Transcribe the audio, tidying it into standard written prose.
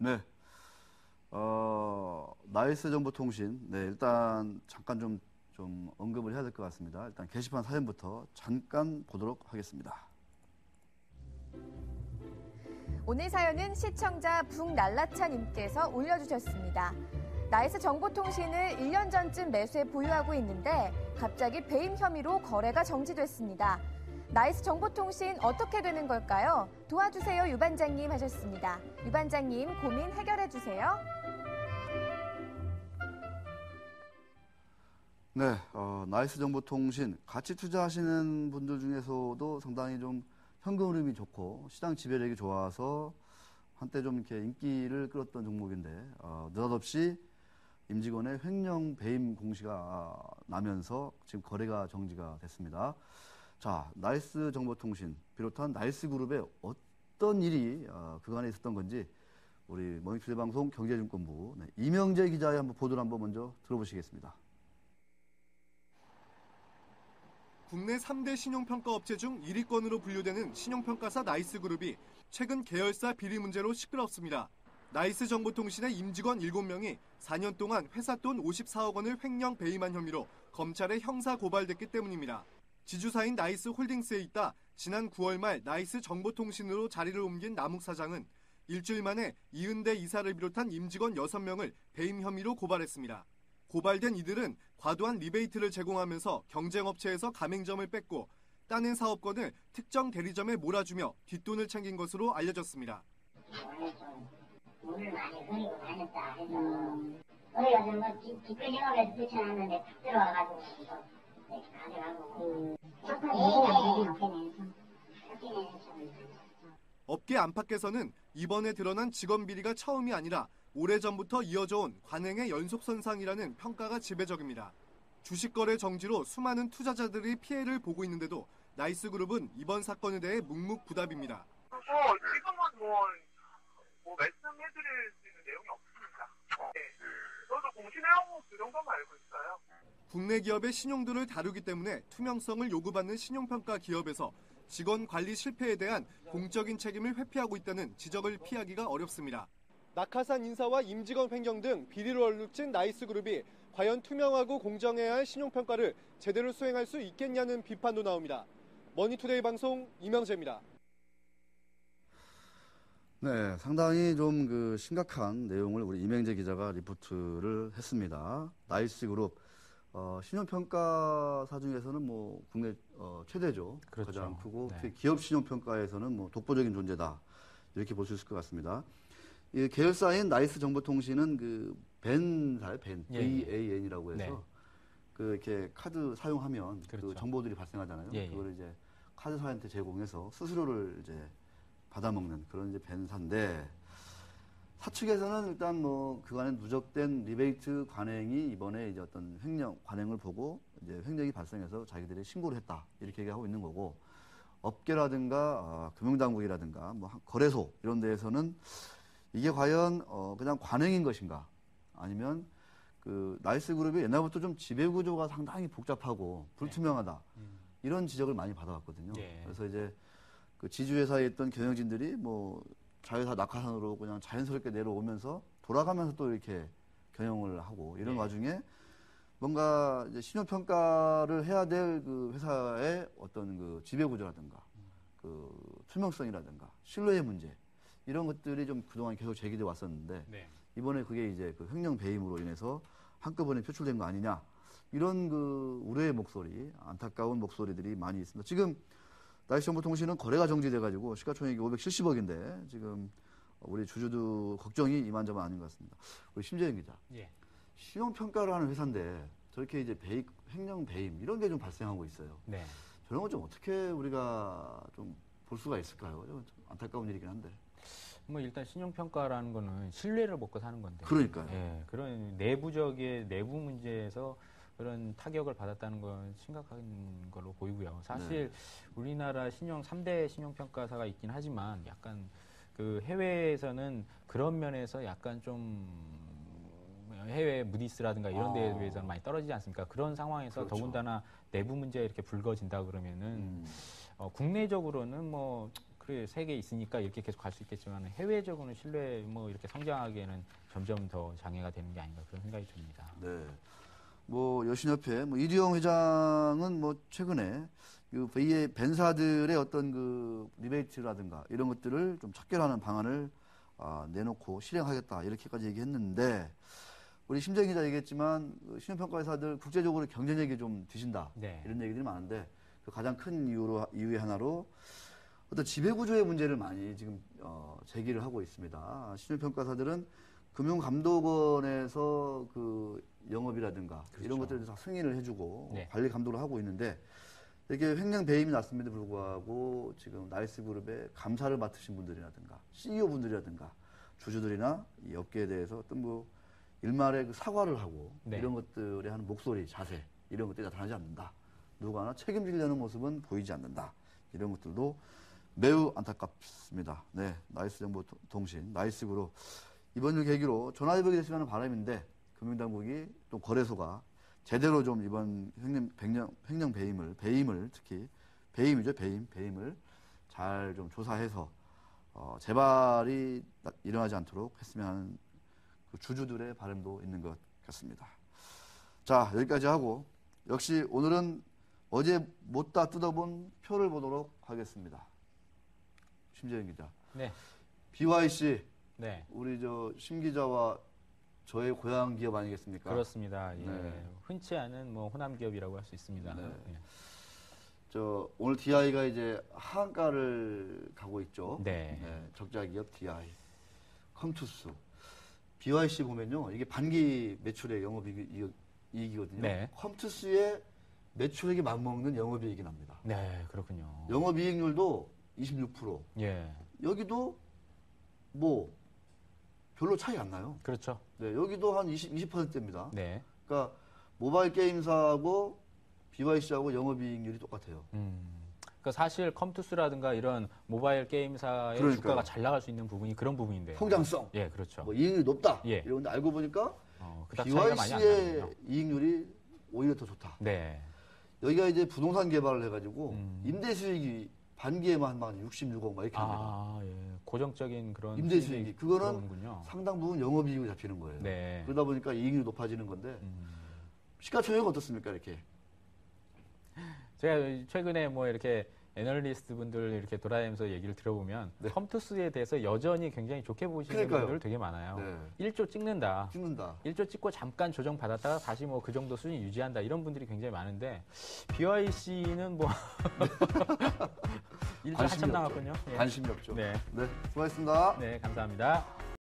네. 나이스 정보통신. 네, 일단 잠깐 좀 언급을 해야 될 것 같습니다. 일단 게시판 사연부터 잠깐 보도록 하겠습니다. 오늘 사연은 시청자 북날라차님께서 올려주셨습니다. 나이스 정보통신을 1년 전쯤 매수해 보유하고 있는데 갑자기 배임 혐의로 거래가 정지됐습니다. 나이스 정보통신 어떻게 되는 걸까요? 도와주세요, 유반장님 하셨습니다. 유반장님 고민 해결해 주세요. 네, 나이스 정보통신 같이 투자하시는 분들 중에서도 상당히 좀 현금 흐름이 좋고 시장 지배력이 좋아서 한때 좀 이렇게 인기를 끌었던 종목인데 느닷없이 임직원의 횡령 배임 공시가 나면서 지금 거래가 정지가 됐습니다. 자, 나이스 정보통신 비롯한 나이스 그룹에 어떤 일이 그간에 있었던 건지 우리 머니투데이 방송 경제증권부 이명재 기자의 한번 보도를 한번 먼저 들어보시겠습니다. 국내 3대 신용평가 업체 중 1위권으로 분류되는 신용평가사 나이스그룹이 최근 계열사 비리 문제로 시끄럽습니다. 나이스 정보통신의 임직원 7명이 4년 동안 회사 돈 54억 원을 횡령 배임한 혐의로 검찰에 형사 고발됐기 때문입니다. 지주사인 나이스 홀딩스에 있다 지난 9월 말 나이스 정보통신으로 자리를 옮긴 남욱 사장은 일주일 만에 이은대 이사를 비롯한 임직원 6명을 배임 혐의로 고발했습니다. 고발된 이들은 과도한 리베이트를 제공하면서 경쟁업체에서 가맹점을 뺏고 따낸 사업권을 특정 대리점에 몰아주며 뒷돈을 챙긴 것으로 알려졌습니다. 돈을 많이 흐리고 다녔다 해서 그래가지고 뭐 뒷돈 영업에서 붙여놨는데 탁 들어와가지고 이렇게 가져가고 업계 안팎에서는 이번에 드러난 직원 비리가 처음이 아니라 오래전부터 이어져온 관행의 연속선상이라는 평가가 지배적입니다. 주식거래 정지로 수많은 투자자들이 피해를 보고 있는데도 나이스그룹은 이번 사건에 대해 묵묵부답입니다. 지금은 뭐 말씀해드릴 수 있는 내용이 없습니다. 네. 저도 공시내용 그 정도만 알고 있어요. 국내 기업의 신용도를 다루기 때문에 투명성을 요구받는 신용평가 기업에서 직원 관리 실패에 대한 공적인 책임을 회피하고 있다는 지적을 피하기가 어렵습니다. 낙하산 인사와 임직원 횡령 등 비리로 얼룩진 나이스그룹이 과연 투명하고 공정해야 할 신용평가를 제대로 수행할 수 있겠냐는 비판도 나옵니다. 머니투데이 방송 이명재입니다. 네, 상당히 좀 심각한 내용을 우리 이명재 기자가 리포트를 했습니다. 나이스그룹 신용평가사 중에서는 뭐 국내 최대죠. 그렇죠. 가장 크고 네. 기업 신용평가에서는 뭐 독보적인 존재다 이렇게 볼 수 있을 것 같습니다. 이 계열사인 나이스 정보통신은 벤사요, VAN이라고 해서 네. 이렇게 카드 사용하면 그렇죠. 정보들이 발생하잖아요. 그걸 이제 카드사한테 제공해서 수수료를 이제 받아먹는 그런 이제 벤사인데 사측에서는 일단 뭐 그간에 누적된 리베이트 관행이 이번에 이제 어떤 횡령 관행을 보고 이제 횡령이 발생해서 자기들이 신고를 했다 이렇게 얘기하고 있는 거고 업계라든가 금융당국이라든가 뭐 거래소 이런 데에서는 이게 과연 그냥 관행인 것인가 아니면 나이스그룹이 옛날부터 좀 지배구조가 상당히 복잡하고 불투명하다 이런 지적을 많이 받아왔거든요. 그래서 이제 지주회사에 있던 경영진들이 뭐 자회사 낙하산으로 그냥 자연스럽게 내려오면서 돌아가면서 또 이렇게 경영을 하고 이런 와중에 뭔가 이제 신용평가를 해야 될 회사의 어떤 지배구조라든가 투명성이라든가 신뢰의 문제 이런 것들이 좀 그동안 계속 제기돼 왔었는데 이번에 그게 이제 횡령 배임으로 인해서 한꺼번에 표출된 거 아니냐 이런 우려의 목소리 안타까운 목소리들이 많이 있습니다. 지금 나이스 정보통신은 거래가 정지돼가지고 시가총액이 570억인데 지금 우리 주주도 걱정이 이만저만 아닌 것 같습니다. 우리 심재현 기자. 신용평가를 하는 회사인데 저렇게 이제 횡령 배임 이런 게 좀 발생하고 있어요. 저런 건 좀 어떻게 우리가 좀 볼 수가 있을까요? 좀 안타까운 일이긴 한데. 뭐 일단 신용평가라는 거는 신뢰를 먹고 사는 건데. 그러니까요. 그런 내부적인 내부 문제에서 그런 타격을 받았다는 건 심각한 걸로 보이고요. 사실 우리나라 3대 신용평가사가 있긴 하지만 약간 해외에서는 그런 면에서 약간 좀 해외 무디스라든가 이런 데에 비해서는 많이 떨어지지 않습니까? 그런 상황에서 더군다나 내부 문제가 이렇게 불거진다 그러면은 국내적으로는 뭐 그래 세계에 있으니까 이렇게 계속 갈 수 있겠지만 해외적으로는 신뢰 뭐 이렇게 성장하기에는 점점 더 장애가 되는 게 아닌가 그런 생각이 듭니다. 네. 뭐 여신협회 이두영 회장은 뭐 최근에 그 벤사들의 어떤 그 리베이트라든가 이런 것들을 좀 척결하는 방안을 내놓고 실행하겠다 이렇게까지 얘기했는데 우리 심재희 기자 얘기했지만 신용평가 회사들 국제적으로 경쟁력이 좀 뒤진다 네. 이런 얘기들이 많은데 그 가장 큰 이유의 하나로 어떤 지배구조의 문제를 많이 지금 제기를 하고 있습니다. 신용평가사들은 금융감독원에서 그 영업이라든가 그렇죠. 이런 것들을 다 승인을 해주고 네. 관리 감독을 하고 있는데 이렇게 횡령 배임이 났음에도 불구하고 지금 나이스그룹의 감사를 맡으신 분들이라든가 CEO 분들이라든가 주주들이나 이 업계에 대해서 어떤 뭐 일말의 그 사과를 하고 네. 이런 것들에 하는 목소리, 자세 이런 것들이 나타나지 않는다. 누가 하나 책임지려는 모습은 보이지 않는다. 이런 것들도 매우 안타깝습니다. 네, 나이스정보통신, 나이스그룹 이번 일 계기로 전화위복이 됐으면 하는 바람인데 금융당국이 또 거래소가 제대로 좀 이번 횡령 배임을 특히 배임이죠, 배임을 잘 좀 조사해서 재발이 일어나지 않도록 했으면 하는 그 주주들의 바람도 있는 것 같습니다. 자, 여기까지 하고 역시 오늘은 어제 못다 뜯어본 표를 보도록 하겠습니다. 심재영 기자. 네. BYC. 네. 우리 심 기자와 저의 고향 기업 아니겠습니까? 그렇습니다. 예. 네. 흔치 않은 뭐 호남 기업이라고 할 수 있습니다. 네. 예. 오늘 DI가 이제 하한가를 가고 있죠. 네. 적자 기업 DI, 컴투스, BYC 보면요, 이게 반기 매출의 영업이익이거든요. 네. 컴투스의 매출액이 맞먹는 영업이익이 납니다. 네, 그렇군요. 영업이익률도 26%. 예. 여기도 뭐 별로 차이 안 나요. 그렇죠. 네, 여기도 한 20%대입니다. 네. 그러니까 모바일 게임사하고 BYC하고 영업이익률이 똑같아요. 그러니까 사실 컴투스라든가 이런 모바일 게임사의 그러니까요. 주가가 잘 나갈 수 있는 부분이 그런 부분인데요. 성장성, 예, 그렇죠. 뭐 이익률이 높다. 예. 이런데 알고 보니까 그닥 차이가 많이 안 나네요. BYC의 이익률이 오히려 더 좋다. 네. 여기가 이제 부동산 개발을 해가지고 임대 수익이 반기에만 막 66억 막 이렇게 합니다. 예. 고정적인 그런 임대 수익이 그거는 들어오는군요. 상당 부분 영업이익이 잡히는 거예요. 네. 그러다 보니까 이익률이 높아지는 건데 시가총액은 어떻습니까 이렇게? 제가 최근에 뭐 이렇게 애널리스트 분들 이렇게 돌아다니면서 얘기를 들어보면 네. 컴투스에 대해서 여전히 굉장히 좋게 보시는 그러니까요. 분들 되게 많아요. 네. 1조 찍는다. 1조 찍고 잠깐 조정 받았다가 다시 뭐 그 정도 수준 유지한다. 이런 분들이 굉장히 많은데 BYC는 뭐 1조 한참 남았군요. 예. 관심이 없죠. 네. 네, 수고하셨습니다. 네, 감사합니다.